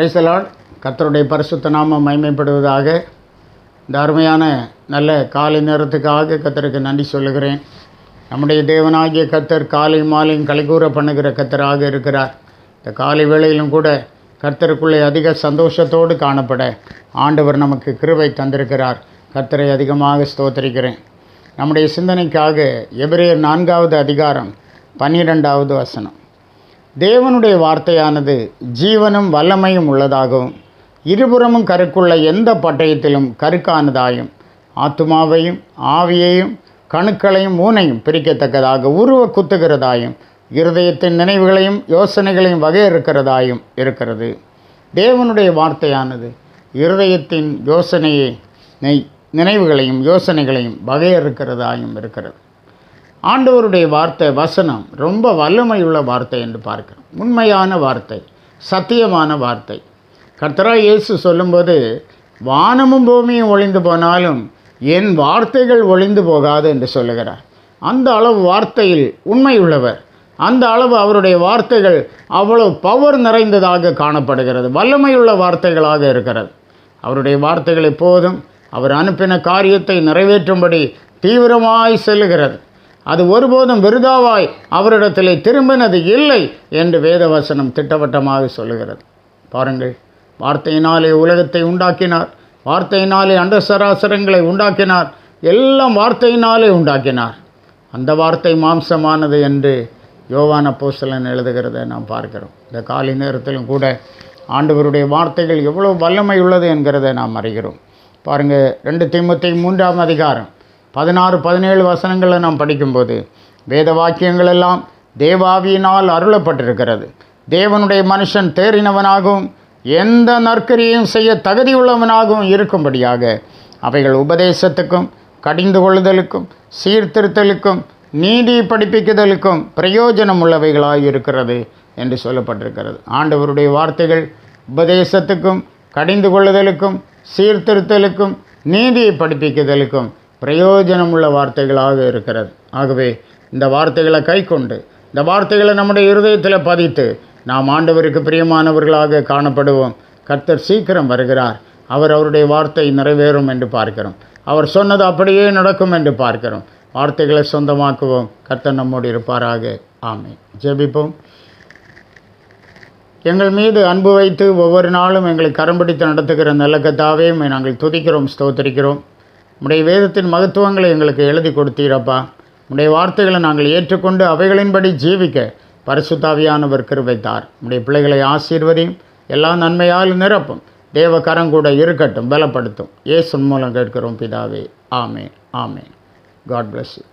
Praise the Lord. கர்த்தருடைய பரிசுத்த நாமம் மகிமைப்படுவதாக. இந்த அருமையான நல்ல காலை நேரத்துக்காக கர்த்தருக்கு நன்றி சொல்லுகிறேன். நம்முடைய தேவனாகிய கர்த்தர் காலை மாலையும் கலைகூற பண்ணுகிற கர்த்தராக இருக்கிறார். இந்த காலை வேளையிலும் கூட கர்த்தருக்குள்ளே அதிக சந்தோஷத்தோடு காணப்பட ஆண்டவர் நமக்கு கிருபை தந்திருக்கிறார். கர்த்தரை அதிகமாக ஸ்தோத்திரிக்கிறேன். நம்முடைய சிந்தனைக்காக எபிரேயர் 4வது அதிகாரம் 12வது வசனம். தேவனுடைய வார்த்தையானது ஜீவனும் வல்லமையும் உள்ளதாகவும் இருபுறமும் கருக்குள்ள எந்த பட்டயத்திலும் கருக்கானதாயும் ஆத்துமாவையும் ஆவியையும் கணுக்களையும் ஊனையும் பிரிக்கத்தக்கதாக உருவ குத்துகிறதாயும் இருதயத்தின் நினைவுகளையும் யோசனைகளையும் வகையறுக்கிறதாயும் இருக்கிறது. தேவனுடைய வார்த்தையானது இருதயத்தின் நினைவுகளையும் யோசனைகளையும் வகையறுக்கிறதாயும் இருக்கிறது. ஆண்டவருடைய வார்த்தை வசனம் ரொம்ப வல்லமையுள்ள வார்த்தை என்று பார்க்கிறோம். உண்மையான வார்த்தை, சத்தியமான வார்த்தை. கர்த்தராகிய இயேசு சொல்லும்போது, வானமும் பூமியும் ஒளிந்து போனாலும் என் வார்த்தைகள் ஒளிந்து போகாது என்று சொல்லுகிறார். அந்த அளவு வார்த்தையில் உண்மையுள்ளவர். அந்த அளவு அவருடைய வார்த்தைகள் அவ்வளவு பவர் நிறைந்ததாக காணப்படுகிறது. வல்லமையுள்ள வார்த்தைகளாக இருக்கிறது. அவருடைய வேதவார்த்தைகள் எப்போதும் அவர் அனுப்பின காரியத்தை நிறைவேற்றும்படி தீவிரமாய் செல்லுகிறது. அது ஒருபோதும் விருதாவாய் அவரிடத்திலே திரும்பினது இல்லை என்று வேதவசனம் திட்டவட்டமாக சொல்லுகிறது. பாருங்கள், வார்த்தையினாலே உலகத்தை உண்டாக்கினார், வார்த்தையினாலே அண்ட சராசரங்களை உண்டாக்கினார், எல்லாம் வார்த்தையினாலே உண்டாக்கினார். அந்த வார்த்தை மாம்சமானது என்று யோவான் அப்போஸ்தலன் எழுதுகிறதை நாம் பார்க்கிறோம். இந்த காலை நேரத்திலும் கூட ஆண்டவருடைய வார்த்தைகள் எவ்வளோ வல்லமை உள்ளது என்கிறதை நாம் அறிகிறோம். பாருங்கள், 2 தீமோத்தேயு 3ஆம் அதிகாரம் 16-17 வசனங்களை நாம் படிக்கும்போது, வேத வாக்கியங்கள் எல்லாம் தேவாவியினால் அருளப்பட்டிருக்கிறது. தேவனுடைய மனுஷன் தேறினவனாகவும் எந்த நற்கரியையும் செய்ய தகுதியுள்ளவனாகவும் இருக்கும்படியாக அவைகள் உபதேசத்துக்கும் கடிந்து கொள்ளுதலுக்கும் சீர்திருத்தலுக்கும் நீதி படிப்பிக்குதலுக்கும் பிரயோஜனம் உள்ளவைகளாக இருக்கிறது என்று சொல்லப்பட்டிருக்கிறது. ஆண்டவருடைய வார்த்தைகள் உபதேசத்துக்கும் கடிந்து கொள்ளுதலுக்கும் சீர்திருத்தலுக்கும் நீதியை படிப்பிக்குதலுக்கும் பிரயோஜனமுள்ள வார்த்தைகளாக இருக்கிறது. ஆகவே இந்த வார்த்தைகளை கை கொண்டு, இந்த வார்த்தைகளை நம்முடைய இருதயத்தில் பதித்து நாம் ஆண்டவருக்கு பிரியமானவர்களாக காணப்படுவோம். கர்த்தர் சீக்கிரம் வருகிறார். அவருடைய வார்த்தை நிறைவேறும் என்று பார்க்கிறோம். அவர் சொன்னது அப்படியே நடக்கும் என்று பார்க்கிறோம். வார்த்தைகளை சொந்தமாக்குவோம். கர்த்தர் நம்மோடு இருப்பாராக. ஆமென். ஜெபிப்போம். எங்கள் மீது அன்பு வைத்து ஒவ்வொரு நாளும் எங்களை கரம் பிடித்து நடத்துகிற நல்ல கர்த்தாவே, நாங்கள் துதிக்கிறோம், ஸ்தோத்திரிக்கிறோம். உடைய வேதத்தின் மகத்துவங்களை எங்களுக்கு எழுதி கொடுத்தீரப்பா. உடைய வார்த்தைகளை நாங்கள் ஏற்றுக்கொண்டு அவைகளின்படி ஜீவிக்க பரிசுத்த ஆவியானவர் கிருபை தார். உடைய பிள்ளைகளை ஆசீர்வதியும், எல்லா நன்மையால் நிரப்பும். தேவ கரங்கூட இருக்கட்டும், பலப்படுத்தும். இயேசு மூலம் கேட்கிறோம் பிதாவே. Amen. Amen. God bless you.